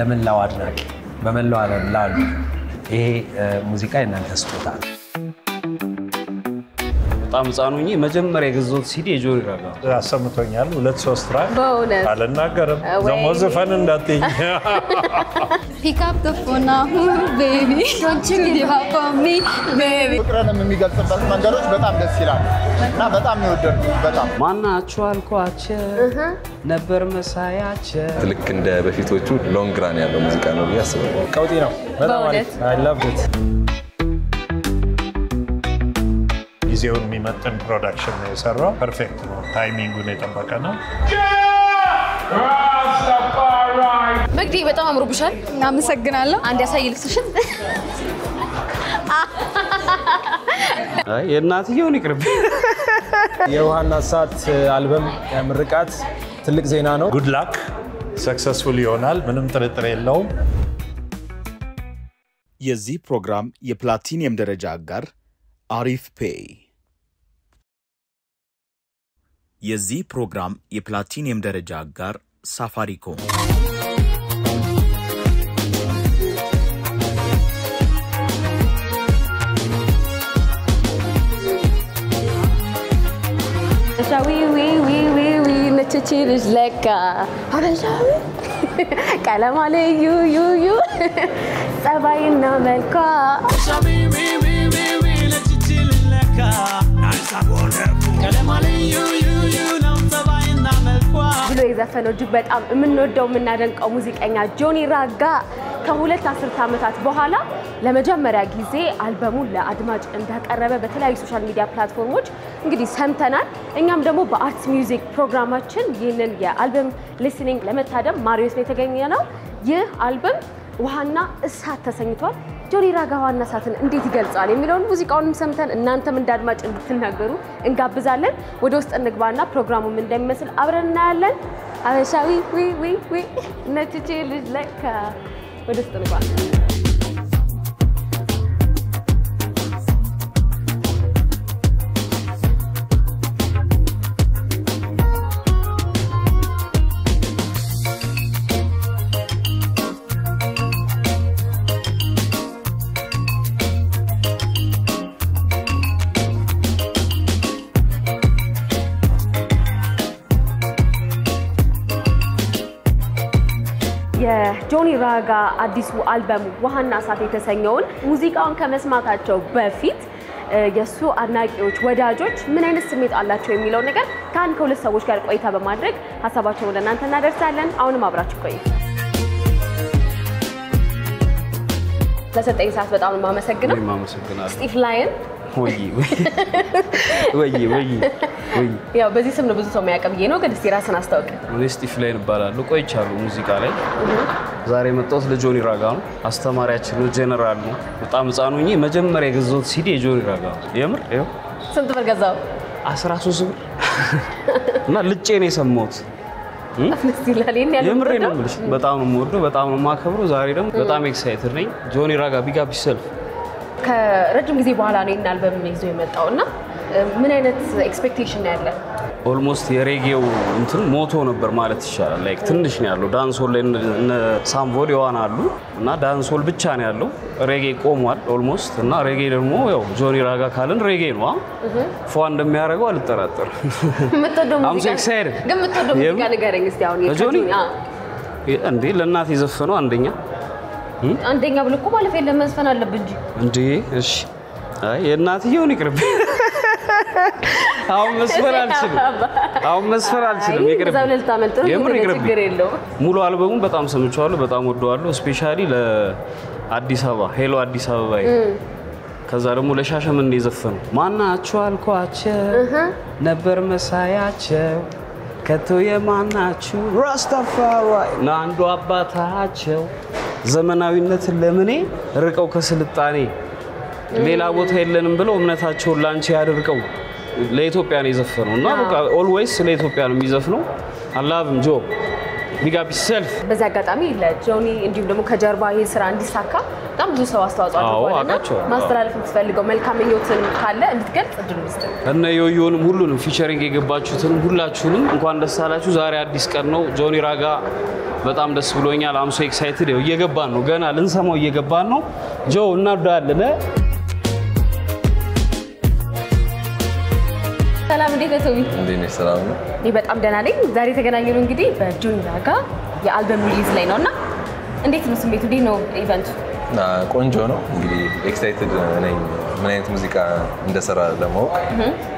ለመላው አድናቂ በመላው ዓለም ላሉ ይሄ ሙዚቃ እናንተ ስጦታ በጣም ጻኑኝ መጀመሪያ የገዛሁት ሲዲ የጆኒ ራጋ አሰምቶኛል 2-3 ትራክ በእውነት አልናገርም ዘሞ ዘፈን እንዳትኝ Pick up the phone now baby don't you give up on me baby ፍቅርንም የሚገልጽበት መንገዶች በጣም ደስ ይላል እና በጣም የወደድኩት በጣም ማናችሁ አልኳቸው ነበር መሳያቸው ልክ እንደ በፊቶቹ ሎንግ ራን ያለው ሙዚቃ ነው ያስባለው ቀውጢ ነው በጣም አሪፍ I love it ጊዜውን የሚመጥን ፕሮዳክሽን ነው የሰራው ፐርፌክት ነው ታይሚንጉን የጠበቀ ነው መግዲ በጣም አምሮብሻል እናመሰግናለሁ አንድ ያሳይ ልብስሽን አይ የእናትየውን ይቅርብ የውሃና ሰዓት አልበም ምርቃት ትልቅ ዜና ነው ጉድ ላክ ሰክሰስፉል ይሆናል ምንም ጥርጥር የለውም የዚህ ፕሮግራም የፕላቲኒየም ደረጃ አጋር አሪፍ ፔይ የዚህ ፕሮግራም የፕላቲኒየም ደረጃ አጋር ሳፋሪኮም ዊ ነችችልሽ ለካ አበሻዊ ቀለማለ ዩ ጸባይና መልኳ ብሎ የዘፈነው እጅግ በጣም የምንወደው የምናደንቀው ሙዚቀኛ ጆኒ ራጋ ከሁለት አስርት ዓመታት በኋላ ለመጀመሪያ ጊዜ አልበሙን ለአድማጭ እንዳቀረበ በተለያዩ ሶሻል ሚዲያ ፕላትፎርሞች እንግዲህ ሰምተናል እኛም ደግሞ በአርት ሚውዚክ ፕሮግራማችን ይህንን የአልበም ሊስኒንግ ለመታደም ማሪዮስ ነው የተገኘነው ይህ አልበም ውሃና እሳት ተሰኝቷል ጆኒ ራጋ ውሃና እሳትን እንዴት ይገልጻል የሚለውን ሙዚቃውንም ሰምተን እናንተም እንዳድማጭ እንድትናገሩ እንጋብዛለን ወደ ውስጥ እንግባና ፕሮግራሙ ምን እንደሚመስል አብረን እናያለን አበሻዊ ዊ ነችችልሽ ለካ ወደ ውስጥ እንግባ የጆኒ ራጋ አዲሱ አልበም ውሃና እሳት የተሰኘውን ሙዚቃውን ከመስማታቸው በፊት የሱ አድናቂዎች ወዳጆች ምን አይነት ስሜት አላቸው የሚለው ነገር ካን ከሁለት ሰዎች ጋር ቆይታ በማድረግ ሐሳባቸውን ለእናንተ እናደርሳለን አሁንም አብራችሁ ቆዩ ለሰጠኝ ሰዓት በጣም ማመሰግናለሁ ስቲፍ ላየን ወይ ያው በዚህ ስም ነው ብዙ ሰው የሚያቀብዬ ነው ግን እስቲ ራስን አስተዋውቅ እኔ ስቲፍ ላይን እባላለሁ ቆይቻለሁ ሙዚቃ ላይ ዛሬ መጣሁት ለጆኒ ራጋ ነው አስተማሪያችን ነው ጀነራል ነው በጣም ጻኑኝ መጀመሪያ የገዛሁት ሲዲ የጆኒ ራጋ የምር ይኸው ስንት ብር ገዛው 13 ብር እና ልጬ ነው የሰማሁት የምር ነው የምልሽ በጣም ነው የምወደው በጣም ነው የማከብረው ዛሬ ደግሞ በጣም ኤክሳይትድ ነኝ ጆኒ ራጋ ቢግ አፕ ይሰልፍ ከረጅም ጊዜ በኋላ ነው እና አልበም ይዞ የመጣውና ምን አይነት ኤክስፔክቴሽን ያለ ኦልሞስት የሬጌው እንትን ሞቶ ነበር ማለት ይችላል ላይክ ትንሽ ነው ያለው ዳንሶል ላይ ሳምቮድ ይዋናሉ እና ዳንሶል ብቻ ነው ያለው ሬጌ ቆሟል ኦልሞስት እና ሬጌ ደግሞ ያው ጆኒ ራጋ ካለን ሬጌ ነው ፏ እንደሚያደርገው አልጠራጠርም ምትወደው ሙዚቃ ግን ምትወደው ሙዚቃ ንገረኝ እስቲ አሁን የጆኒ እንዴ ለእናቴ ዘፈነው አንደኛ ብሎ እኮ ማለፍ የለም መስፈን አለብኝ እንዴ እሺ አይ የእናትየውን ይቅርብ አሁን መስፈር አልችልም ይቅርብ የምር ይቅርብ ሙሉ አልበሙን በጣም ሰምቻለሁ በጣም ወደዋለሁ ስፔሻሊ ለአዲስ አበባ ሄሎ አዲስ አበባ ከዛ ደግሞ ለሻሸመኔ የዘፈነው ማናችሁ አልኳቸው ነበር መሳያቸው ከቶ የማናችሁ ራስታፋራይ ናንዶ አባታቸው ዘመናዊነትን ለምኔ ርቀው ከስልጣኔ ሌላ ቦታ የለንም ብለው እምነታቸውን ላንቺ ያድርቀው ለኢትዮጵያ ነው የዘፈነውና በቃ ኦልዌይስ ለኢትዮጵያ ነው የሚዘፍነው አላህም ጆ ቢግ አፕ ሰልፍ በዛ አጋጣሚ ለጆኒ እንዲሁም ደግሞ ከጀርባ ይሄ ስራ እንዲሳካ በጣም ብዙ ሰው አስተዋጽኦ አድርጓልና ማስተላለፍ የምትፈልገው መልካም ምኞትን ካለ እንድትገልጽ እድሉ ይስጥ እና ዮዮንም ሁሉንም ፊቸሪንግ የገባችሁትን ሁላችሁንም እንኳን ደስ አላችሁ ዛሬ አዲስ ቀን ነው ጆኒ ራጋ በጣም ደስ ብሎኛል አም ሶ ኤክሳይትድ እየገባን ነው ገና ልንሰማው እየገባን ነው ጆ እናዳለን ሰላም እንዴት ነህ ቶሚ እንዴት ነህ ሰላም ነው እኔ በጣም ደህና ነኝ ዛሬ ተገናኘን እንግዲህ በጆኒ ራጋ የአልበም ሪሊዝ ላይ ነውና እንዴት ነው ስሜቱ እንዴት ነው ኢቨንቱ ቆንጆ ነው እንግዲህ ኤክሳይትድ ነኝ ምን አይነት ሙዚቃ እንደሰራ ለማወቅ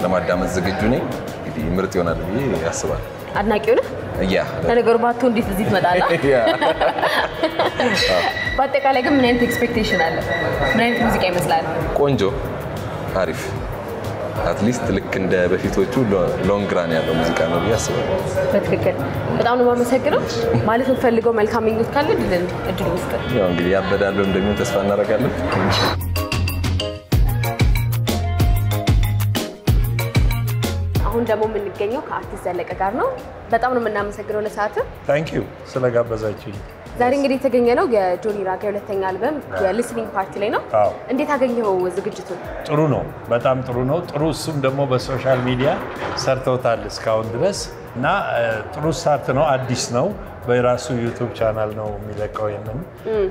ለማዳመጥ ዝግጁ ነኝ እንግዲህ ምርጥ ይሆናል ብዬ ያስባል አድናቂው ነህ ያ ለነገሩ ባቶ እንዴት እዚህ ትመጣለህ በአጠቃላይ ግን ምን አይነት ኤክስፔክቴሽን አለ ምን አይነት ሙዚቃ ይመስላል ቆንጆ አሪፍ አትሊስት ልክ እንደ በፊቶቹ ሎንግ ራን ያለው ሙዚቃ ነው ብዬ አስባለሁ በትክክል በጣም ነው የማመሰግነው ማለት ፈልገው መልካም ምኞት ካለ እድል ውስጥ ያው እንግዲህ ያበዳለው እንደሚሆን ተስፋ እናደርጋለን አሁን ደግሞ የምንገኘው ከአርቲስት ዘለቀ ጋር ነው በጣም ነው የምናመሰግነው ለሰዓት ታንክ ዩ ስለጋበዛችሁኝ ዛሬ እንግዲህ የተገኘነው የጆኒ ራጋ ሁለተኛ አልበም የሊስኒንግ ፓርቲ ላይ ነው እንዴት አገኘው ዝግጅቱን ጥሩ ነው በጣም ጥሩ ነው ጥሩ እሱም ደግሞ በሶሻል ሚዲያ ሰርተውታል እስካሁን ድረስ እና ጥሩ ስታርት ነው አዲስ ነው በራሱ ዩቲዩብ ቻናል ነው የሚለቀው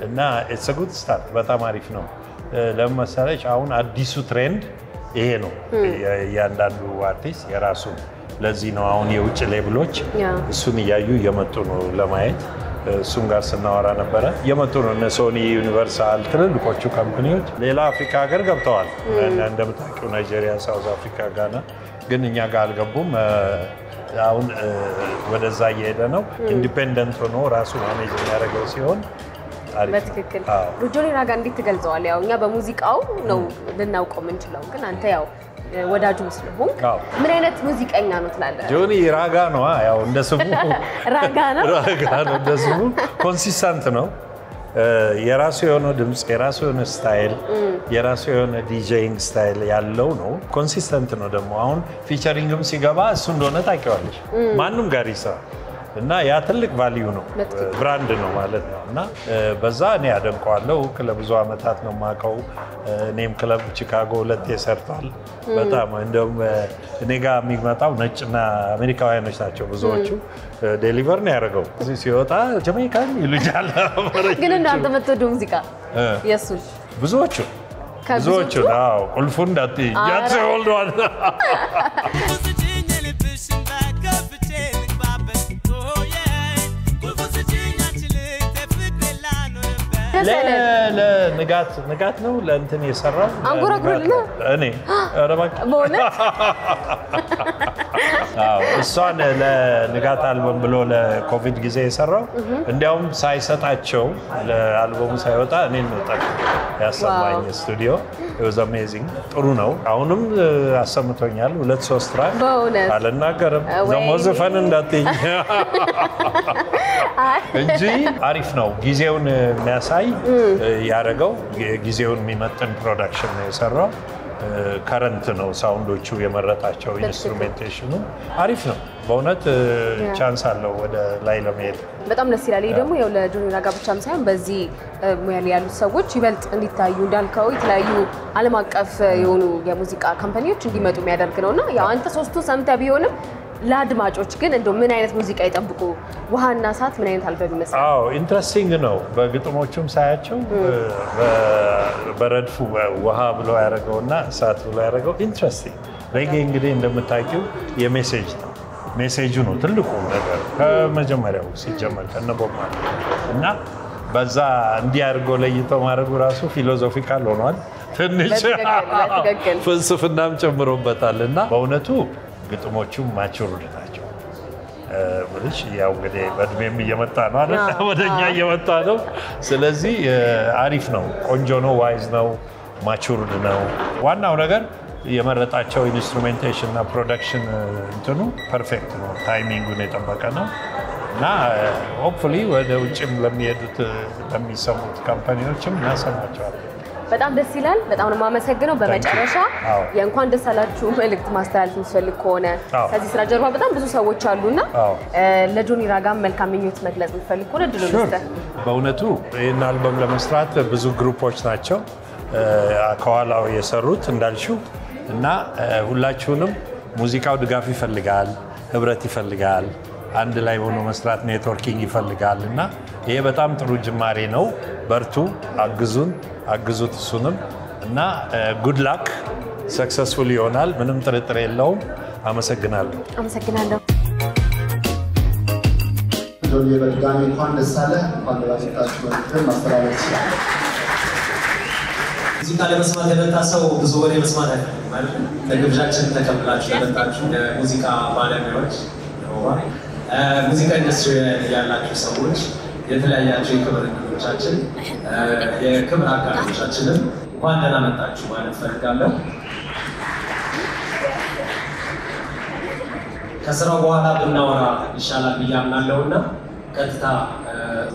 እና ኢትስ አ ጉድ ስታርት በጣም አሪፍ ነው ለምሳሌ አሁን አዲሱ ትሬንድ ይሄ ነው ያንዳንዱ አርቲስት የራሱ ለዚህ ነው አሁን የውጭ ሌብሎች እሱን ያዩ እየመጡ ነው ለማየት እሱም ጋር ስናወራ ነበረ የመጡ ነው እነ ሶኒ ዩኒቨርሳል ትልልቆቹ ካምፓኒዎች ሌላ አፍሪካ ሀገር ገብተዋል እንደምታውቁው ናይጄሪያ ሳውዝ አፍሪካ ጋና ግን እኛ ጋር አልገቡም አሁን ወደዛ እየሄደ ነው ኢንዲፔንደንት ሆኖ ራሱ ማኔጅ የሚያደርገው ሲሆን በትክክል ጆኒ ራጋ እንዴት ትገልጸዋለህ ያው እኛ በሙዚቃው ነው ልናውቀው የምንችለው ግን አንተ ያው ወዳጁ ስለሆን ምን አይነት ሙዚቀኛ ነው ትላለህ ጆኒ ራጋ ነው ያው እንደስሙ ራጋ ነው እንደስሙ ኮንሲስተንት ነው የራሱ የሆነ ድምጽ የራሱ የሆነ ስታይል የራሱ የሆነ ዲጄይንግ ስታይል ያለው ነው ኮንሲስተንት ነው ደግሞ አሁን ፊቸሪንግም ሲገባ እሱ እንደሆነ ታውቂዋለሽ ማንንም ጋር ይሰራ እና ያ ትልቅ ቫልዩ ነው ብራንድ ነው ማለት ነው እና በዛ እኔ አደንቀዋለሁ ለብዙ አመታት ነው ማቀው እኔም ክለብ ቺካጎ ሁለቴ ሰርቷል በጣም እንደውም እኔ ጋር የሚመጣው ነጭና አሜሪካውያኖች ናቸው ብዙዎቹ ዴሊቨር ነው ያደረገው እዚህ ሲወጣ ጀማይካን ይሉኛል ግን እናንተ የምትወዱ ሙዚቃ የሱ ብዙዎቹ አዎ ቁልፉን እንዳትይ ያት ሆልዷል ንጋት ነው ለእንትን የሰራው አንጎራጉርልና እኔ አረባክ እሷን ለንጋት አልበም ብሎ ለኮቪድ ጊዜ የሰራው እንዲያውም ሳይሰጣቸው ለአልበሙ ሳይወጣ እኔን ነው ጠቅ ያሰማኝ ስቱዲዮ it was amazing ጥሩ ነው አሁንም አሰምቶኛል 2-3 ትራክ አልናገርም ዘሞዝፈን እንዳትኝ እንጂ አሪፍ ነው ጊዜውን የሚያሳይ ያረጋው ጊዜውን የሚመጥን ፕሮዳክሽን ነው የሰራው ከረንት ነው ሳውንዶቹ የመረጣቸው ኢንስትሩሜንቴሽኑ አሪፍ ነው በእውነት ቻንስ አለው ወደ ላይ ለመሄድ በጣም ደስ ይላል ይሄ ደግሞ ያው ለጆኒ ራጋ ብቻም ሳይሆን በዚህ ሙያ ላይ ያሉ ሰዎች ይበልጥ እንዲታዩ እንዳልከው የተለያዩ ዓለም አቀፍ የሆኑ የሙዚቃ ካምፓኒዎች እንዲመጡ የሚያደርግ ነውና ያው አንተ ሶስቱን ሰምተህ ቢሆንም ለአድማጮች ግን እንደው ምን አይነት ሙዚቃ ይጠብቁ ውሃና እሳት ምን አይነት አልበም ይመስላል አዎ ኢንትረስቲንግ ነው በግጥሞቹም ሳያቸው በረድፉ ውሃ ብሎ ያደረገውና እሳት ብሎ ያደረገው ኢንትረስቲንግ ሬጌ እንግዲህ እንደምታውቂው የሜሴጅ ነው ሜሴጁ ነው ትልቁ ነገር ከመጀመሪያው ሲጀመር ከነበማ እና በዛ እንዲያርጎ ለይቶ ማድረጉ ራሱ ፊሎሶፊካል ሆኗል ትንሽ ፍልስፍናም ጨምሮበታልና በእውነቱ ግጥሞቹ ማቹርድ ናቸው ወልሽ ያው እንግዲህ በእድሜም እየመጣ ነው አይደል ወደኛ እየመጣ ነው ስለዚህ አሪፍ ነው ቆንጆ ነው ዋይዝ ነው ማቹርድ ነው ዋናው ነገር የመረጣቸው ኢንስትሩሜንቴሽን እና ፕሮዳክሽን እንትኑ ፐርፌክት ነው ታይሚንጉን የጠበቀ ነው እና ሆፕፉሊ ወደ ውጭም ለሚሄዱት ለሚሰሙት ካምፓኒዎችም እናሰማቸዋለን በጣም ደስ ይላል በጣም ነው ማመሰግነው በመጨረሻ የእንኳን ደስ አላችሁ መልእክት ማስተላለፍ የምትፈልግ ከሆነ ከዚህ ስራ ጀርባ በጣም ብዙ ሰዎች አሉና ለጆኒ ራጋ መልካም ምኞት መግለጽ የምትፈልግ ከሆነ ድሉ ልስጥህ በእውነቱ ይህን አልበም ለመስራት ብዙ ግሩፖች ናቸው ከኋላው የሰሩት እንዳልሽው እና ሁላችሁንም ሙዚቃው ድጋፍ ይፈልጋል ህብረት ይፈልጋል አንድ ላይ ሆኖ መስራት ኔትወርኪንግ ይፈልጋልና ይሄ በጣም ጥሩ ጅማሬ ነው። በርቱ፣ አግዙት እሱንም እና ጉድ ላክ ሰክሰስፉል ይሆናል። ምንም ጥርጥር የለውም። አመሰግናለሁ። ጆኒ በድጋሚ እንኳን ደስ አለህ። እንኳን ለራሳችሁ ወጥተን ማስተላለፍ ይችላል። ሙዚቃ ለመስማት የመጣ ሰው ብዙ ወሬ መስማት አይፈልግም ማለት ነው። ለግብዣችን ተቀብላችሁ የመጣችሁ የሙዚቃ ባለሙያዎች፣ ሙዚቃ ኢንዱስትሪ ያላችሁ ሰዎች፣ የተለያያችሁ የክብር እንግዶቻችን፣ የክብር አጋሮቻችንም እንኳን ደህና መጣችሁ ማለት ፈልጋለሁ። ከስራው በኋላ ብናወራ ይሻላል ብዬ አምናለሁና ቀጥታ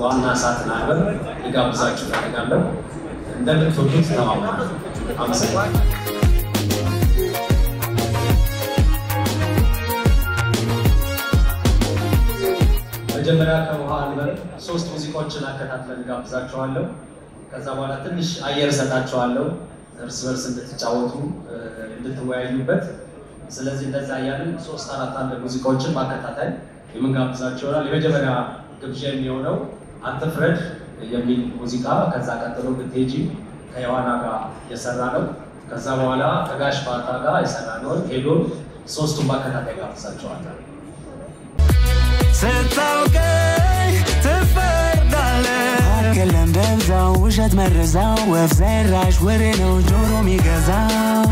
ዋና ሰዓትን አልበም ልጋብዛችሁ ፈልጋለሁ። እንደምትወዱት ተማምናለሁ። አመሰግናለሁ። መጀመሪያ ከውሃ አልበም 3 ሙዚቃዎችን አከታትለን ልጋብዛችኋለሁ። ከዛ በኋላ ትንሽ አየር ሰጣችኋለሁ እርስ በርስ እንድትጫወቱ እንድትወያዩበት። ስለዚህ እንደዛ ያለን 3-4 ሙዚቃዎችን ማከታተል የምንጋብዛችሁ ይሆናል። የመጀመሪያ ግብዣ የሚሆነው አትፍረድ የሚል ሙዚቃ፣ ከዛ ቀጥሎ ብትሄጂ ከዮሐና ጋር የሰራ ነው። ከዛ በኋላ ከጋሽ ባታ ጋር የሰራ ነው ሄዶ 3ቱን ማከታተል ጋብዛችኋለሁ። ስታውቀኝ ትፈርዳለህ አከለም ደብዛው ውሸት መረዛው ወፍ ዘራሽ ወሬ ነው ጆሮ የሚገዛው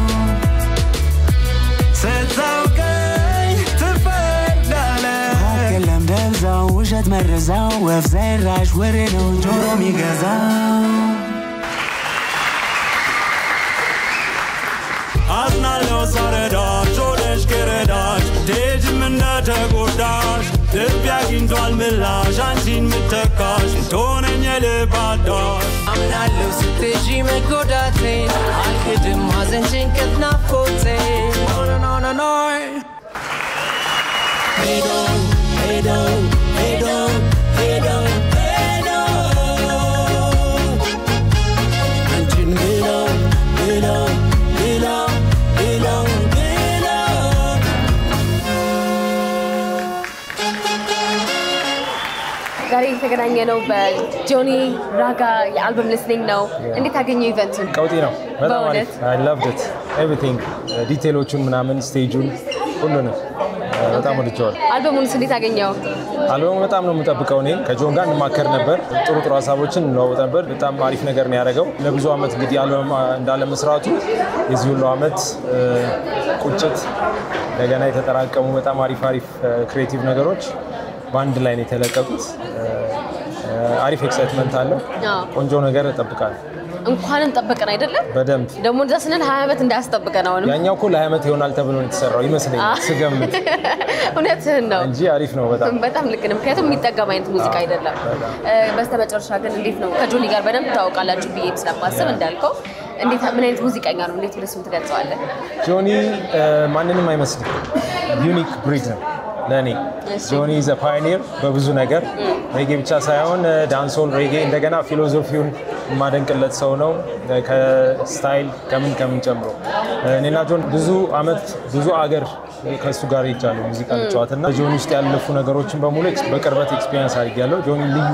ስታውቀኝ ትፈርዳለህ አከለም ደብዛው ውሸት መረዛው ወፍ ዘራሽ ወሬ ነው ጆሮ የሚገዛው አዝናለሁ ሳረዳሽ ወደሽ ከረዳሽ ደጅም እንደተጎዳሽ ልብ ያግኝቷል ምላሽ አንቺን ምተካሽ ትሆነኝ የልብ አዳሽ አምናለሁ ስትሄጂ መጎዳቴን አልክድም ሐዘን ጭንቀት ናፍቆቴን ሄዶ ሄዶ ሄዶ ሄዶ ሄዶ አንቺን ብለው ብለው ብለው ብለው ዛሬ የተገናኘ ነው በጆኒ ራጋ የአልበም ሊስኒንግ ነው። እንዴት አገኘው ኢቨንቱን? ቀውጢ ነው በጣም አሪፍ። I loved it everything ዲቴሎቹን ምናምን ስቴጁን ሁሉንም በጣም ወድጄዋለሁ። አልበሙን እንዴት አገኘው? አልበሙ በጣም ነው የምጠብቀው። እኔ ከጆን ጋር እንማከር ነበር፣ ጥሩ ሀሳቦችን እንለዋወጥ ነበር። በጣም አሪፍ ነገር ነው ያደረገው። ለብዙ አመት እንግዲህ አልበም እንዳለ መስራቱ የዚህ ሁሉ አመት ቁጭት እንደገና የተጠራቀሙ በጣም አሪፍ ክሬቲቭ ነገሮች ባንድ ላይ ነው የተለቀቁት። አሪፍ ኤክሳይትመንት አለው። ቆንጆ ነገር እጠብቃለሁ። እንኳንም ጠበቀን አይደለም? በደንብ ደግሞ እንደስነን 20 አመት እንዳያስጠብቀን አሁን ያኛው እኮ ለ20 አመት ይሆናል ተብሎ ነው የተሰራው ይመስለኛል ስገምት። እውነትህን ነው እንጂ አሪፍ ነው በጣም ልክ ነው። ምክንያቱም የሚጠገም አይነት ሙዚቃ አይደለም። በስተመጨረሻ ግን እንዴት ነው ከጆኒ ጋር በደንብ ታውቃላችሁ ብዬ ስለማስብ እንዳልከው እንዴት ምን አይነት ሙዚቀኛ ነው? እንዴት ወደሱ ትገልጸዋለህ? ጆኒ ማንንም አይመስልም። ዩኒክ ብሪድ ነው ለኔ። ጆኒ ዘ ፓዮኒር በብዙ ነገር ሬጌ ብቻ ሳይሆን ዳንሶል ሬጌ እንደገና ፊሎሶፊውን ማደንቅለት ሰው ነው። ከስታይል ከምን ጨምሮ እኔና ጆን ብዙ አመት ብዙ አገር ከሱ ጋር ይቻላል ሙዚቃ ልጫወትና ጆኒ ውስጥ ያለፉ ነገሮችን በሙሉ በቅርበት ኤክስፒሪየንስ አድርጌያለሁ። ጆኒ ልዩ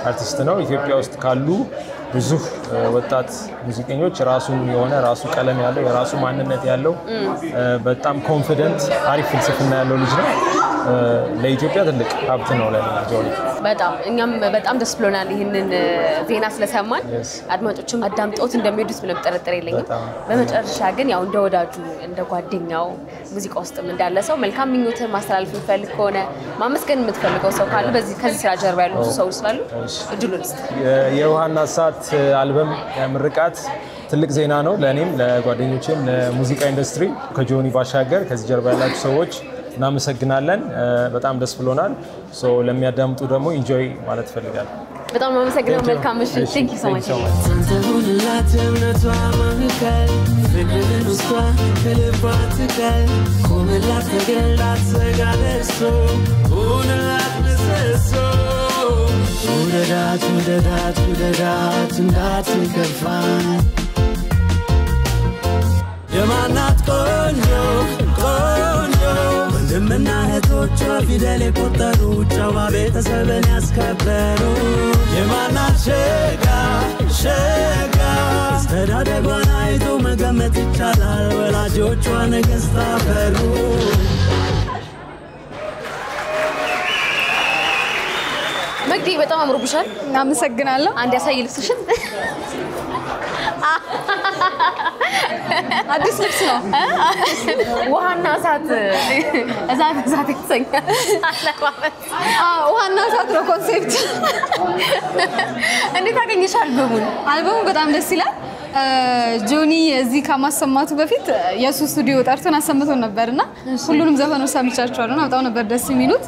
አርቲስት ነው። ኢትዮጵያ ውስጥ ካሉ ብዙ ወጣት ሙዚቀኞች ራሱን የሆነ ራሱ ቀለም ያለው የራሱ ማንነት ያለው በጣም ኮንፊደንት አሪፍ ፍልስፍና ያለው ልጅ ነው። ለኢትዮጵያ ትልቅ ሀብት ነው ለጆኒ። በጣም እኛም በጣም ደስ ብሎናል ይሄንን ዜና ስለሰማን። አድማጮችም አዳምጠውት እንደሚወዱት ምንም ጥርጥር የለኝም። በመጨረሻ ግን ያው እንደ ወዳጁ እንደ ጓደኛው ሙዚቃ ውስጥም እንዳለ ሰው መልካም ምኞትን ማስተላለፍ የምትፈልግ ከሆነ ማመስገን የምትፈልገው ሰው ካለ ከዚህ ስራ ጀርባ ያሉ ሰዎች ስላሉ እድሉን ስጥ። የውሃና ሰዓት አልበም ምርቃት ትልቅ ዜና ነው ለእኔም ለጓደኞቼም ለሙዚቃ ኢንዱስትሪ። ከጆኒ ባሻገር ከዚህ ጀርባ ያላችሁ ሰዎች እናመሰግናለን። በጣም ደስ ብሎናል። ለሚያዳምጡ ደግሞ ኢንጆይ ማለት ፈልጋለሁ። በጣም አመሰግናለሁ። መልካም ምሽት። Thank you so much. የማናት ቆንጆ ቆንጆ ወንድምና እህቶቿ ፊደል የቆጠሩ ጨዋ ቤተሰብን ያስከበሩ የማናት ሸጋ ሸጋ አስተዳደጓን አይቶ መገመት ይቻላል ወላጆቿ ንግሥት አፈሩ መግዲ በጣም አምሮብሻል እናመሰግናለሁ አንድ ያሳይ ልብስሽን አዲስ ልብስ ነው ውሃና እሳት እሳት ይተሰኛል ውሃና እሳት ነው ኮንሴፕት እንዴት አገኘሽ አልበሙ በጣም ደስ ይላል ጆኒ እዚህ ከማሰማቱ በፊት የሱ ስቱዲዮ ጠርተን አሰምቶን ነበርና ሁሉንም ዘፈኖች ሰምቻቸዋለሁ በጣም ነበር ደስ የሚሉት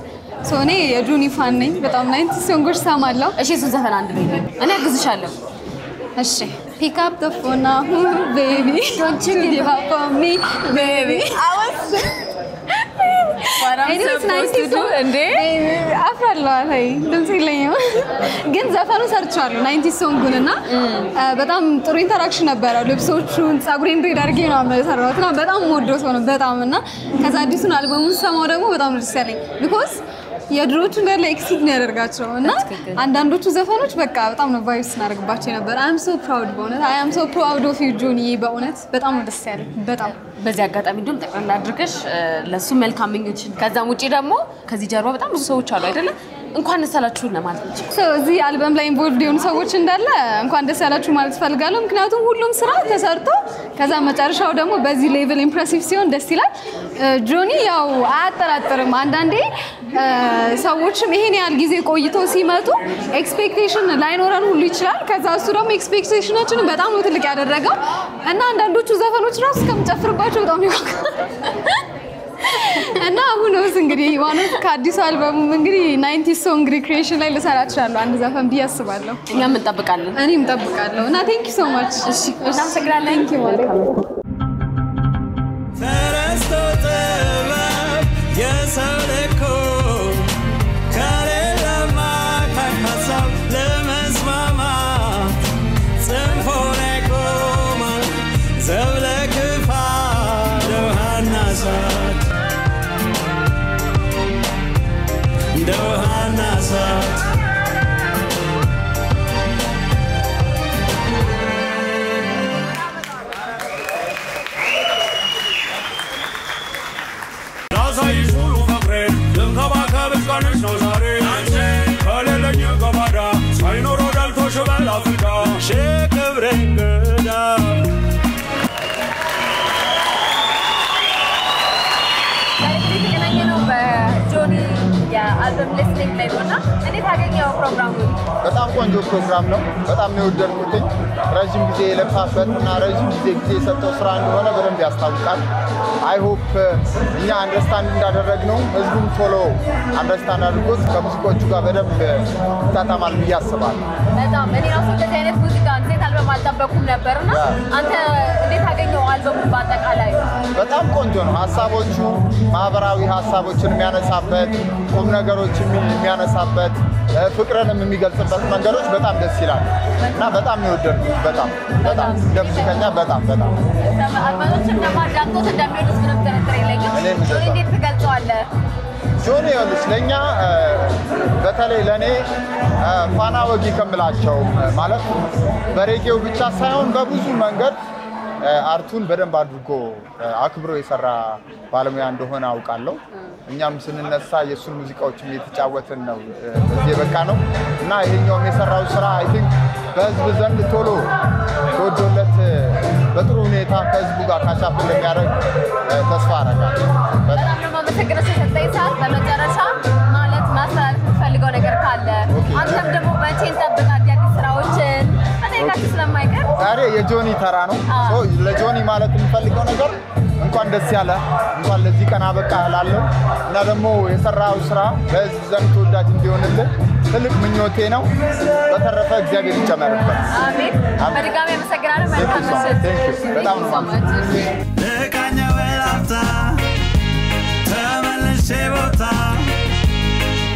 ሶኔ የጆኒ ፋን ነኝ በጣም 90 ሶንጎች ሰማለሁ እሺ እሱ ዘፈን አንድ ነው እኔ አግዝሻለሁ እሺ pick up the phone now baby don't you give up on me baby I was Anyways, 90 to do and afterallo አይ ድምጽ የለኝም ግን ዘፈኑ ሰርቻለሁ 90 ሶንጉንና በጣም ጥሩ ኢንተራክሽን ነበረው ልብሶቹን ጻጉሬን ሬድ አድርጌ ነው የሰራሁትና በጣም ወዶት ነው በጣምና ከዛ አዲሱን አልበሙን ሰማው ደግሞ በጣም ደስ ያለኝ because የድሮቹ እንዳለ ኤክሲት ነው ያደርጋቸውና አንዳንዶቹ ዘፈኖች በቃ በጣም ነው ቫይብስ እናደርግባቸው ነበር I am so proud በእውነት I am so proud of you ጆኒ በእውነት በጣም ደስ ያለኝ በጣም በዚህ አጋጣሚ እንደውም ጠቅላላ አድርገሽ ለሱ መልካም ምኞችን ከዛም ውጪ ደግሞ ከዚህ ጀርባ በጣም ብዙ ሰዎች አሉ አይደለ እንኳን ደስ ያላችሁ ለማለት ነው እዚህ አልበም ላይ ኢንቮልቭድ የሆኑ ሰዎች እንዳለ እንኳን ደስ ያላችሁ ማለት ፈልጋለሁ ምክንያቱም ሁሉም ስራ ተሰርቶ ከዛ መጨረሻው ደግሞ በዚህ ሌቭል ኢምፕሬሲቭ ሲሆን ደስ ይላል ጆኒ ያው አያጠራጥርም አንዳንዴ ሰዎችም ይሄን ያህል ጊዜ ቆይቶ ሲመጡ ኤክስፔክቴሽን ላይኖረን ሁሉ ይችላል ከዛ እሱ ደግሞ ኤክስፔክቴሽናችንን በጣም ነው ትልቅ ያደረገው እና አንዳንዶቹ ዘፈኖች ራሱ እስከምጨፍርባቸው በጣም ነው እና አሁንስ እንግዲህ ዋናው ከአዲስ አልበሙ እንግዲህ 90 ሶንግ ሪክሪኤሽን ላይ ልሰራ እችላለሁ አንድ ዘፈን ቢያስባለሁ እኛም እንጠብቃለን እኔም እንጠብቃለሁ እና ቴንክ ዩ ሶ ማች እሺ እናመሰግናለን ቴንክ ዩ ዌልካም ተረስቶ ጥበብ የሰው ልኮ ከሌላማ ከሀሳብ ለመስማማት ጽንፎ ላይ ቆሟል ዘብ ለክፋት ውሃና እሳት እንደ ውሃና እሳት አልበም ሊስቲንግ ላይ ሆና እንዴት አገኘው ፕሮግራሙ በጣም ቆንጆ ፕሮግራም ነው በጣም ነው ወደድኩት ረጅም ጊዜ ለፋፈትና ረጅም ጊዜ የሰጠው ስራ እንደሆነ በደንብ ያስታውቃል አይ ሆፕ እኛ አንደርስታንድ እንዳደረግነው ህዝቡም ቶሎ አንደርስታንድ አድርጎት ከሙዚቆቹ ጋር በደንብ ታታማል ብዬ አስባለሁ በጣም እኔ ራሱ እንደዚህ አይነት ሙዚቃ እንዴት አልበም አልጠበኩም ነበርና አንተ እንዴት አገኘው አልበሙን በአጠቃላይ በጣም ቆንጆ ነው ሐሳቦቹ ማህበራዊ ሐሳቦችን የሚያነሳበት ቁም ነገሮችን የሚያነሳበት ፍቅርንም የሚገልጽበት መንገዶች በጣም ደስ ይላል እና በጣም ነው ወደድኩት በጣም ደምስከኛ በጣም አልበሞችን ለማዳምጦት እንደሚወዱት ምንም ጥርጥር የለኝም እንዴት ትገልጸዋለህ ጆኒ ይኸውልሽ ለእኛ በተለይ ለእኔ ፋና ወጊ ከምላቸው ማለት በሬጌው ብቻ ሳይሆን በብዙ መንገድ አርቱን በደንብ አድርጎ አክብሮ የሰራ ባለሙያ እንደሆነ አውቃለሁ እኛም ስንነሳ የሱን ሙዚቃዎችን እየተጫወትን ነው በዚህ በቃ ነው እና ይሄኛው የሰራው ስራ አይ ቲንክ በህዝብ ዘንድ ቶሎ ተወዶለት በጥሩ ሁኔታ ከህዝቡ ጋር ካቻፕ እንደሚያደርግ ተስፋ አደርጋለሁ በጣም ነው ማመሰግነው ስለሰጠኝ ሰዓት በመጨረሻ ማለት ማስተላለፍ የምፈልገው ነገር ካለ አንተም ደግሞ መቼ እንጠብቅ አዲስ ስራዎችን አጠይቃችሁ ስለማይቀር ዛሬ የጆኒ ተራ ነው ለጆኒ ማለት የምፈልገው ነገር እንኳን ደስ ያለ እንኳን ለዚህ ቀን አበቃህላለሁ እና ደግሞ የሰራው ስራ በህዝብ ዘንድ ተወዳጅ እንዲሆንልህ ትልቅ ምኞቴ ነው በተረፈ እግዚአብሔር ይጨመርበት አሜን በድጋሚ አመሰግናለሁ መልካም ምሽት በጣም ነው ለቃኛ ወላፍታ ተመልሼ ቦታ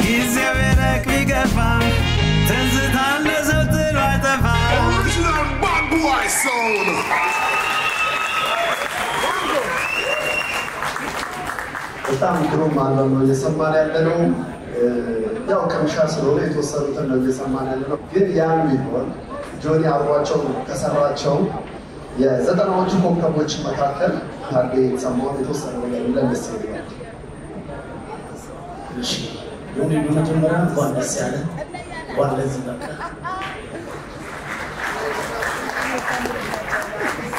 ጊዜው የረቅ ቢገፋ ትዝታ እንደሰው ጥሎ አይጠፋ በጣም ግሩም አልበም ነው እየሰማን ያለነው። ያው ከምሻ ስለሆነ የተወሰኑትን ነው እየሰማን ያለነው። ግን ያን ቢሆን ጆኒ አብሯቸው ከሰራቸው የዘጠናዎቹ ኮከቦች መካከል ታርጌ የተሰማውን የተወሰነ ነገር እንደምስ ይላል። እሺ ጆኒ በመጀመሪያ እንኳን ደስ ያለ እንኳን ለዚህ በቃ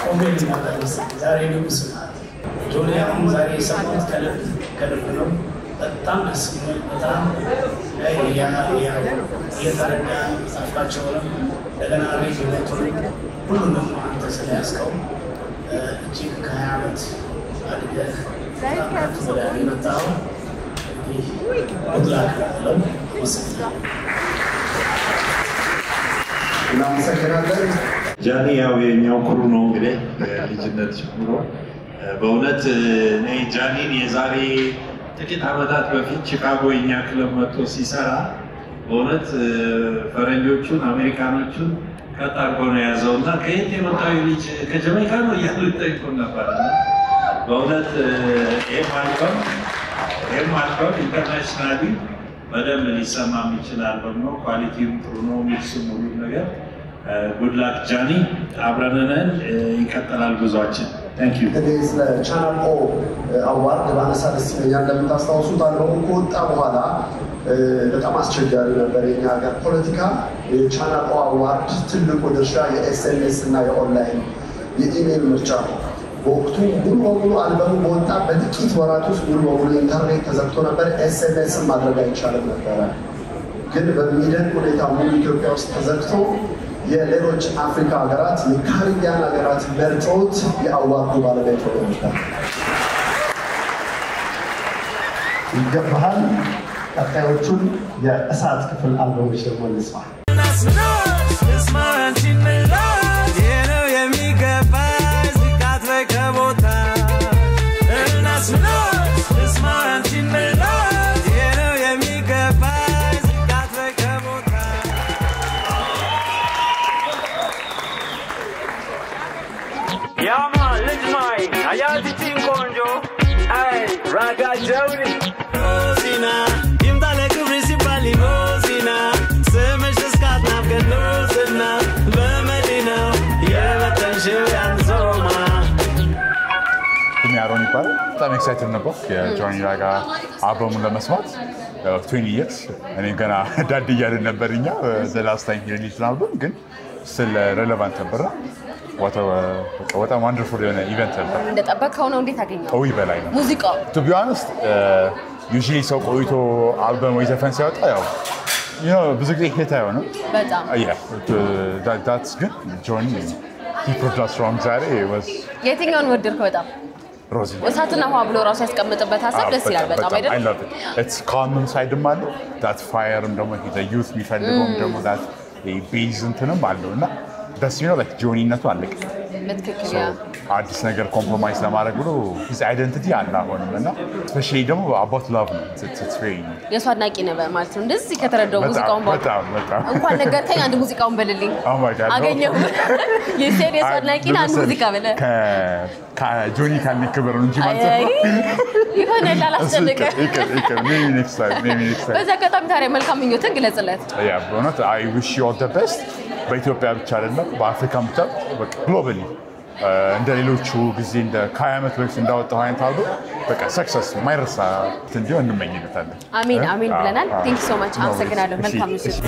ኮሜንት ማድረስ ዛሬ ንጉስ ናት። ጆኒ አሁን ዛሬ የሰማሁት ከልብ ነው። በጣም ደስ የሚል በጣም እየተረዳ ጻፍካቸውንም እንደገና ሬጅመንቱን ሁሉንም አንተ ስለያዝከው እጅግ ከ20 ዓመት አድገህ ወደ የመጣው ጉድላክ ለው ወስዳል። እናመሰግናለን። ጃኒ ያው የኛው ክሩ ነው እንግዲህ ልጅነት ጀምሮ በእውነት እኔ ጃኒን የዛሬ ጥቂት ዓመታት በፊት ቺካጎ የኛ ክለብ መጥቶ ሲሰራ በእውነት ፈረንጆቹን አሜሪካኖቹን ቀጥ አድርጎ ነው የያዘው እና ከየት የመጣው ልጅ ከጀሜይካ ነው እያሉ ይጠይቁን ነበር። በእውነት ይህም አልበም ኢንተርናሽናሊ በደንብ ሊሰማ የሚችል አልበም ነው። ኳሊቲውም ጥሩ ነው፣ ሚክሱም ሁሉ ነገር። ጉድላክ ጃኒ፣ አብረንነን ይቀጥላል ጉዟችን። ስለ ቻናል ኦ አዋርድ ባነሳ ደስ ይለኛል። እንደምታስታውሱት አልበሙ ከወጣ በኋላ በጣም አስቸጋሪ ነበር የኛ ሀገር ፖለቲካ። የቻናል ኦ አዋርድ ትልቁ ድርሻ የኤስኤምኤስ እና የኦንላይን የኢሜይል ምርጫ ነው። በወቅቱ ሙሉ በሙሉ አልበሙ በወጣ በጥቂት ወራት ውስጥ ሙሉ በሙሉ ኢንተርኔት ተዘግቶ ነበር። ኤስኤምኤስን ማድረግ አይቻልም ነበረ። ግን በሚደንቅ ሁኔታ ሙሉ ኢትዮጵያ ውስጥ ተዘግቶ የሌሎች አፍሪካ ሀገራት የካሪቢያን ሀገራት መርጠውት የአዋርዱ ባለቤት ሆኖ ነበር። ይገባሃል። ቀጣዮቹን የእሳት ክፍል አልበሞች ደግሞ እንስማ። Raga Joni Rosina Imdale principal limosina Semeshes katna genozina Bemedina Yevatanshil yanzoma Aaron ይባላል። በጣም ኤክሳይትድ ነበር የጆኒ ራጋ አልበሙን ለመስማት 20 years እኔ ገና ዳድ እያልን ነበር እኛ the last time he released an album ግን still relevant ነበር። በጣም ወንደርፉል የሆነ ኢቨንት ነበር። እንደጠበቀው ነው። እንዴት አገኘው? ወይ በላይ ነው ሙዚቃው። to be honest usually ሰው ቆይቶ አልበም ወይ ዘፈን ሲያወጣ ያው ብዙ ጊዜ ሂት አይሆንም በጣም that's good. Johnny he proved us wrong ዛሬ was የትኛውን ወደድከው በጣም? ሮዚ እሳትና ውሃ ብሎ ራሱ ያስቀምጥበት ሀሳብ ደስ ይላል በጣም አይደል? I love it. It's calm inside አለ that fire ደግሞ the youth የሚፈልገውም ደግሞ that ቤዝ እንትንም አለውና ደስ ይላል። like ጆኒነቱ አለቀ በትክክል ያ አዲስ ነገር ኮምፕሮማይዝ ለማድረግ ብሎ his identity አለ አሁንም እና especially ደግሞ about love ነው it's very የሱ አድናቂ ነበር ማለት ነው። እንደዚህ ከተረዳው ሙዚቃውን በጣም እንኳን ነገርከኝ አንድ ሙዚቃውን በልልኝ oh my god አገኘው የሴት የሱ አድናቂ አንድ ሙዚቃ በለ ከጆኒ ካለ ክብር እንጂ ማለት ነው ይሆነ ላላስጨነቀ maybe next time በዛ ከተም ታዲያ መልካም ምኞትን ግለጽለት። ያ በእውነት I wish you all the best በኢትዮጵያ ብቻ አይደለም በአፍሪካም ብቻ በቃ ግሎባሊ እንደ ሌሎቹ ጊዜ እንደ ከ20 ዓመት በፊት እንዳወጣው አይነት አልበም በቃ ሰክሰስ ማይረሳ እንዲሆን እንመኝለታለን። አሜን አሜን ብለናል። ቴንክ ዩ ሶ ማች አመሰግናለሁ። መልካም ምሽት።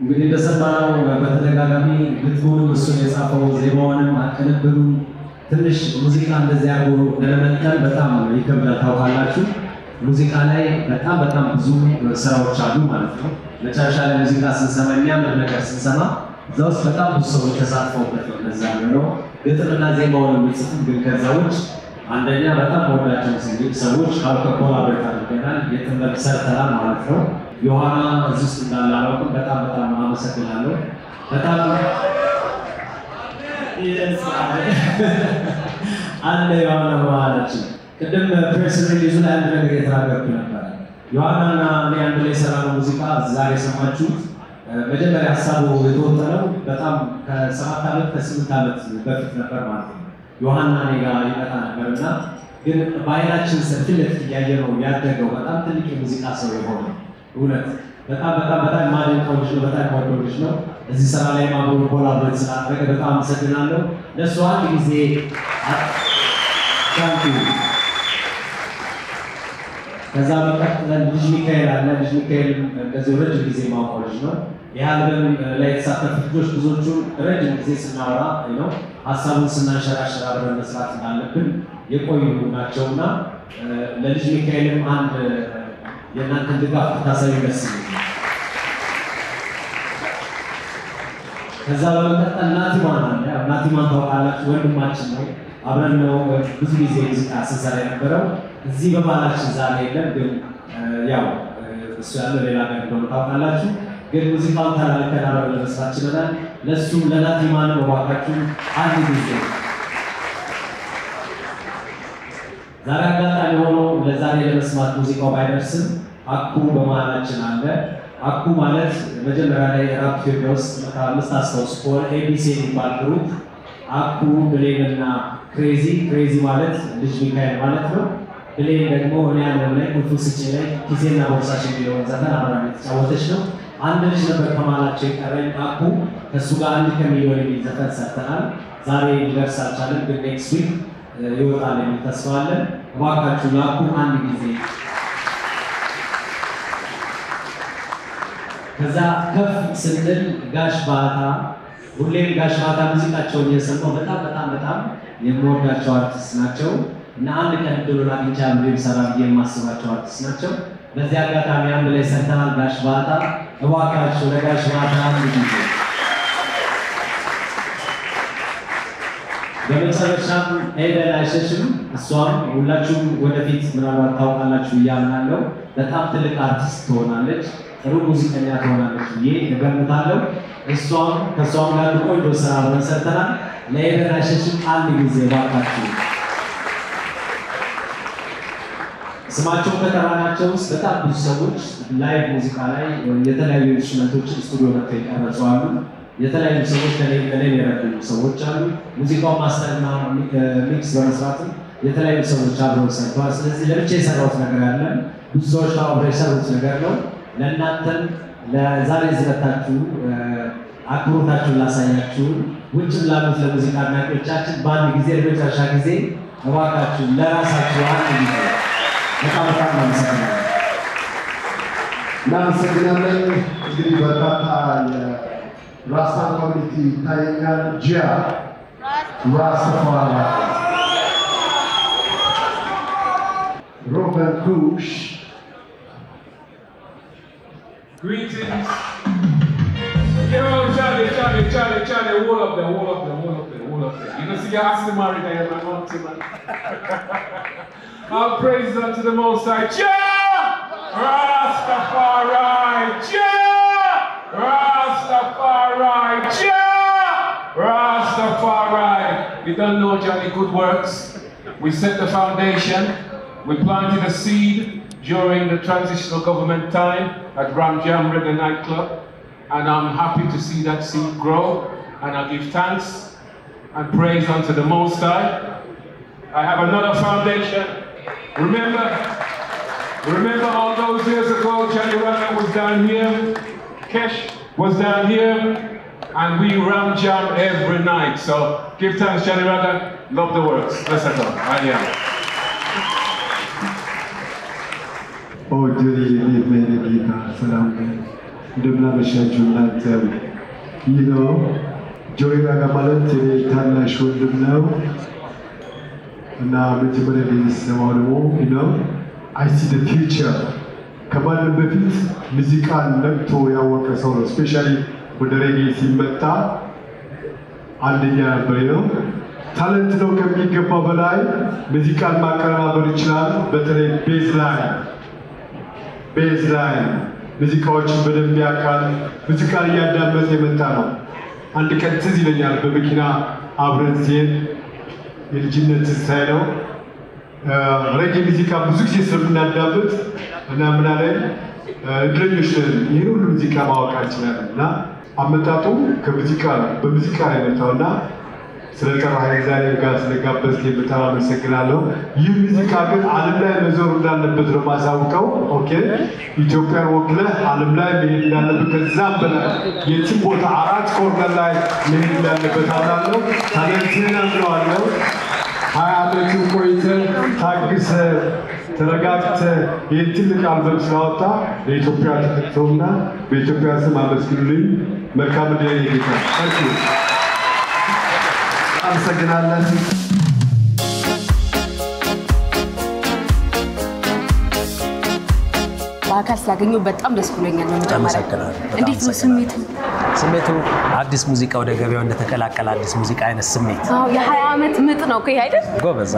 እንግዲህ እንደሰማነው በተደጋጋሚ ግጥሙንም እሱን የጻፈው ዜማውንም አቀነብሩን ትንሽ ሙዚቃ እንደዚህ አድርጎ ለመመጠን በጣም ይከብዳል። ታውቃላችሁ ሙዚቃ ላይ በጣም ብዙ ስራዎች አሉ ማለት ነው። መጨረሻ ላይ ሙዚቃ ስንሰማ የሚያምር ነገር ስንሰማ እዛ ውስጥ በጣም ብዙ ሰዎች ተሳትፈውበት ነው። ለዛ ነው ግጥምና ዜማውን የሚጽፉት። ግን ከዛ ውጭ አንደኛ በጣም ወዳቸው ሰዎች ኮላቦሬት አድርገናል፣ የትምህርት ሰርተናል ማለት ነው። ዮሐና እዚህ ውስጥ እንዳለ አላውቅም። በጣም አመሰግናለሁ። በጣም አለ ዮሐና በኋላችን ቅድም ፕሬስ ሪሊዙ ላይ አንድ ነገር የተናገርኩ ነበር። ዮሐናና እኔ አንድ ላይ የሰራነው ሙዚቃ ዛሬ ሰማችሁት። መጀመሪያ ሀሳቡ የተወጠነው በጣም ከ7 ዓመት ከ8 ዓመት በፊት ነበር ማለት ነው። ዮሐና እኔ ጋር ይመጣ ነበርና ግን በአይናችን ፊት ለፊት እያየ ነው ያደገው። በጣም ትልቅ የሙዚቃ ሰው የሆነ እውነት በጣም ማደንቀው ልጅ ነው። በጣም ወደው ልጅ ነው። እዚህ ስራ ላይ ማብሮ ኮላቦሬት ስላደረገ በጣም አመሰግናለሁ። ለእሱ አንድ ጊዜ ታንኪዩ። ከዛ በቀጥለን ልጅ ሚካኤል አለ። ልጅ ሚካኤል ከዚህ ረጅም ጊዜ ማውቀው ልጅ ነው። ይህ አልበም ላይ የተሳተፉት ልጆች ብዙዎቹን ረጅም ጊዜ ስናወራ ነው ሀሳቡን ስናንሸራሸር አብረን መስራት እንዳለብን የቆዩ ናቸውና ለልጅ ሚካኤልም አንድ የእናንተን ድጋፍ ብታሳዩ ደስ ይለኛል። ከዛ በመቀጠል ናቲማን አለ። ናቲማን ታውቃላችሁ፣ ወንድማችን ነው። አብረን ነው ብዙ ጊዜ ሙዚቃ ስንሰራ የነበረው። እዚህ በባህላችን ዛሬ የለም፣ ግን ያው እሱ ያለው ሌላ ነገር እንደሆነ ታውቃላችሁ። ግን ሙዚቃውን ተላልከን አብረን ለመስራት ችለናል። ለእሱም ለናቲማን እባካችሁ አንድ ጊዜ ዛሬ አጋጣሚ ሆኖ ለዛሬ ለመስማት ሙዚቃው ባይደርስም አኩ በመሀላችን አለ። አኩ ማለት መጀመሪያ ላይ ራፕ ኢትዮጵያ ውስጥ ከምታስታውሱ ከሆነ ኤቢሲ የሚባል ግሩፕ አኩ ብሌንና ክሬዚ ማለት ልጅ ሚካኤል ማለት ነው። ብሌን ደግሞ እኔ ያለው ላይ ቁልፉ ስጭ ላይ ኪሴና ቦርሳሽ የሚለውን ዘፈን አብራ የተጫወተች ነው። አንድ ልጅ ነበር ከመሀላቸው የቀረኝ አኩ። ከእሱ ጋር 1 ከሚሊዮን የሚል ዘፈን ሰርተናል። ዛሬ ሊደርስ አልቻለም፣ ግን ኔክስት ዊክ ይወጣል የሚል ተስፋ አለን። እባካችሁ ለአኩ አንድ ጊዜ። ከዛ ከፍ ስንል ጋሽ ባታ፣ ሁሌም ጋሽ ባታ ሙዚቃቸውን እየሰማሁ በጣም የምወዳቸው አርቲስት ናቸው እና አንድ ቀን ድሉን አግኝቼ አብሬ ሰራ ብዬ የማስባቸው አርቲስት ናቸው። በዚህ አጋጣሚ አንድ ላይ ሰርተናል። ጋሽ ባታ እባካችሁ ለጋሽ ባታ አንድ ጊዜ። በመጨረሻም ኤደን አይሸሽም። እሷም ሁላችሁም ወደፊት ምናልባት ታውቃላችሁ እያምናለሁ። በጣም ትልቅ አርቲስት ትሆናለች፣ ጥሩ ሙዚቀኛ ትሆናለች ብዬ እገምታለሁ። ከእሷም ጋር ቆንጆ ስራ አብረን ሰርተናል። ለኤደን አይሸሽም አንድ ጊዜ እባካችሁ። ስማቸውን ከጠራናቸው ውስጥ በጣም ብዙ ሰዎች ላይቭ ሙዚቃ ላይ የተለያዩ ኢንስትሩመንቶችን ስቱዲዮ መጥተው የቀረጹ አሉ። የተለያዩ ሰዎች ከኔ የረዱ ሰዎች አሉ። ሙዚቃው ማስተርና ሚክስ በመስራትም የተለያዩ ሰዎች አብረው ሰርተዋል። ስለዚህ ለብቻ የሰራሁት ነገር አለ፣ ብዙ ሰዎች አብረው የሰሩት ነገር ነው። ለእናንተም ለዛሬ ዝመታችሁ አክብሮታችሁን ላሳያችሁ ውጭም ላሉት ለሙዚቃ አድናቂዎቻችን በአንድ ጊዜ ለመጨረሻ ጊዜ እባካችሁ ለራሳችሁ አንድ ጊዜ በጣም እናመሰግናለን። እንግዲህ በርካታ የራስታ ኮሚኒቲ ይታየኛል። ጂያ ራስተፋራ፣ ሮበን ኩሽ greetings. Yo, Charlie, wall up there. You know, see, you're asking Mary there, my mom, man. All praise unto the Most High. Jah! Rastafari! Jah! Rastafari! Jah! Rastafari! You don't know Johnny Good Works. We set the foundation. We planted a seed during the transitional government time at Ram Jam Reggae Nightclub. And I'm happy to see that seed grow. And I give thanks and praise unto the Most High. I have another foundation. Remember all those years ago, Johnny Ragga was down here, Kesh was down here, and we Ram Jam every night. So give thanks, Johnny Ragga. Love the works. Let's go. I am. Oh, dear, salam. You know, Johnny Ragga ማለት ታናሽ ወንድም ነው እና መጀመሪያ የሚሰማው ደግሞ you know I see the future ከማንም በፊት ሙዚቃን ነቅቶ ያወቀ ሰው ነው። ስፔሻሊ ወደ ሬጌ ሲመጣ አንደኛ ነበር ነው። ታለንት ነው ከሚገባው በላይ ሙዚቃን ማቀነባበር ይችላል። በተለይ ቤዝ ላይ ሙዚቃዎችን በደንብ ያውቃል። ሙዚቃን እያዳመጠ የመጣ ነው። አንድ ቀን ትዝ ይለኛል በመኪና አብረን ሲሄድ የልጅነት ትዝታዬ ነው። ሬጌ ሙዚቃ ብዙ ጊዜ ስለምናዳምጥ እና ምን አለኝ እድለኞች ነን ይህን ሁሉ ሙዚቃ ማወቃችንን እና አመጣጡ በሙዚቃ ነው የመጣውና ስለጠራኸኝ ዛሬ ጋር ስለጋበዝከኝ በጣም አመሰግናለሁ። ይህ ሙዚቃ ግን ዓለም ላይ መዞር እንዳለበት ነው ማሳውቀው። ኦኬ ኢትዮጵያን ወክለህ ዓለም ላይ መሄድ እንዳለበት ከዛም በላይ የትም ቦታ 4 ኮርነር ላይ መሄድ እንዳለበት አምናለሁ። ታለንትህን አምነዋለሁ። 20 ዓመት ቆይተህ ታግሰህ ተረጋግተህ ይህን ትልቅ አልበም ስላወጣ ለኢትዮጵያ ተከትተውና በኢትዮጵያ ስም አመስግኑልኝ። መልካም ዕድል ይጌታ ታንኪ አመሰግናለን። በአካል ስላገኘሁ በጣም ደስ ብሎኛል። መጀመሪያ እንዴት ነው ስሜቱ? አዲስ ሙዚቃ ወደ ገበያው እንደተቀላቀለ አዲስ ሙዚቃ አይነት ስሜት። የ20 ዓመት ምጥ ነው እኮ አይደል? ጎበዝ።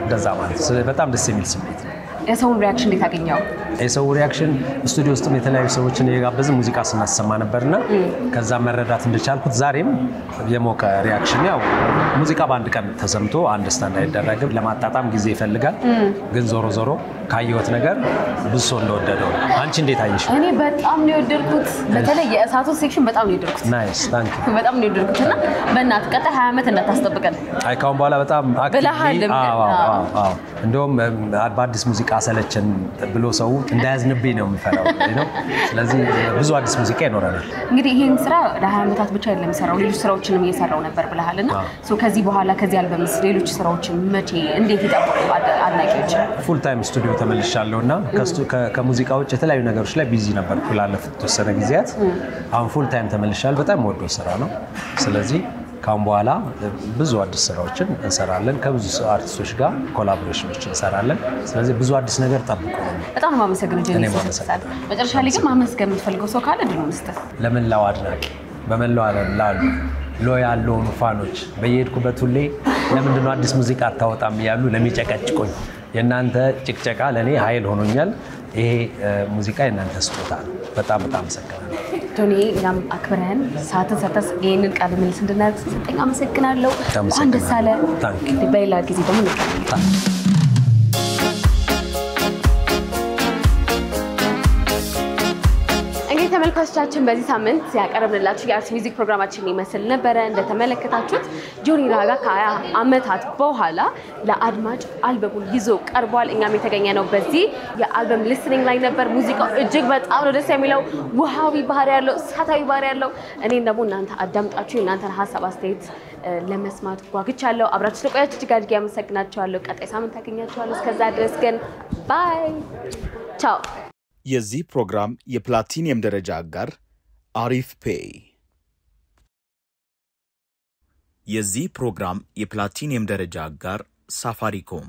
እንደዛ ማለት በጣም ደስ የሚል ስሜት ነው። የሰውን ሪአክሽን እንዴት አገኘው? የሰው ሪአክሽን ስቱዲዮ ውስጥም የተለያዩ ሰዎችን እየጋበዝን ሙዚቃ ስናሰማ ነበርና ከዛ መረዳት እንደቻልኩት ዛሬም የሞቀ ሪአክሽን ያው ሙዚቃ በአንድ ቀን ተሰምቶ አንደርስታንድ አይደረግም፣ ለማጣጣም ጊዜ ይፈልጋል። ግን ዞሮ ካየሁት ነገር ብዙ ሰው እንደወደደው። አንቺ እንዴት አየሽ? እኔ በጣም ነው የወደድኩት። በተለይ የእሳቱ ሴክሽን በጣም ነው የወደድኩት። ናይስ ታንክ ዩ። በጣም ነው የወደድኩትና በእናትህ ቀጣይ 20 ዓመት እንዳታስጠብቀን። ካሁን በኋላ በጣም አክቲቭሊ እንደውም በአዲስ ሙዚቃ ሰለቸን ብሎ ሰው እንዳያዝንብኝ ነው የምፈራው ነው። ስለዚህ ብዙ አዲስ ሙዚቃ ይኖረናል። እንግዲህ ይሄን ስራ ለ20 ዓመታት ብቻ አይደለም የሰራው፣ ሌሎች ስራዎችንም እየሰራው ነበር ብለሃልና ከዚህ በኋላ ከዚህ አልበምስ ሌሎች ስራዎችን መቼ እንዴት ይጠብቁ አድናቂዎች? ፉል ታይም ስቱዲዮ ተመልሻለሁና ከሙዚቃ ውጭ የተለያዩ ነገሮች ላይ ቢዚ ነበርኩ ላለፉት የተወሰነ ጊዜያት። አሁን ፉል ታይም ተመልሻለሁ። በጣም ወዶ ስራ ነው። ስለዚህ ካሁን በኋላ ብዙ አዲስ ስራዎችን እንሰራለን። ከብዙ አርቲስቶች ጋር ኮላቦሬሽኖችን እንሰራለን። ስለዚህ ብዙ አዲስ ነገር ጠብቁ። በጣም ነው ማመሰግነው ጀኒ። መጨረሻ ላይ ግን ማመስገን የምትፈልገው ሰው ካለ ድሉ መስጠት። ለመላው አድናቂ በመላው ዓለም ላሉ ሎያል ለሆኑ ፋኖች በየሄድኩበት ሁሌ ለምንድነው አዲስ ሙዚቃ አታወጣም እያሉ ለሚጨቀጭቁኝ የእናንተ ጭቅጨቃ ለእኔ ኃይል ሆኖኛል። ይሄ ሙዚቃ የእናንተ ስጦታ ነው። በጣም አመሰግናለሁ ጆኒ። እኛም አክብረን ሰዓትን ሰተስ ይህንን ቃለ ምልልስ እንድናደርግ ስለሰጠኝ አመሰግናለሁ። እንኳን ደስ አለ። በሌላ ጊዜ ደግሞ እንገናኛለን። ተመልካቾቻችን በዚህ ሳምንት ያቀረብንላችሁ የአርት ሚውዚክ ፕሮግራማችን ይመስል ነበረ። እንደተመለከታችሁት ጆኒ ራጋ ከ20 ዓመታት በኋላ ለአድማጭ አልበሙን ይዞ ቀርቧል። እኛም የተገኘነው በዚህ የአልበም ሊስኒንግ ላይ ነበር። ሙዚቃው እጅግ በጣም ነው ደስ የሚለው። ውሃዊ ባህሪ ያለው፣ እሳታዊ ባህሪ ያለው። እኔም ደግሞ እናንተ አዳምጣችሁ እናንተን ሀሳብ አስተያየት ለመስማት ጓጉቻለሁ። አብራችሁ ስለቆያችሁ እጅግ አድርጌ አመሰግናችኋለሁ። ቀጣይ ሳምንት አገኛችኋለሁ። እስከዛ ድረስ ግን ባይ ቻው። የዚህ ፕሮግራም የፕላቲኒየም ደረጃ አጋር አሪፍ ፔይ። የዚህ ፕሮግራም የፕላቲኒየም ደረጃ አጋር ሳፋሪኮም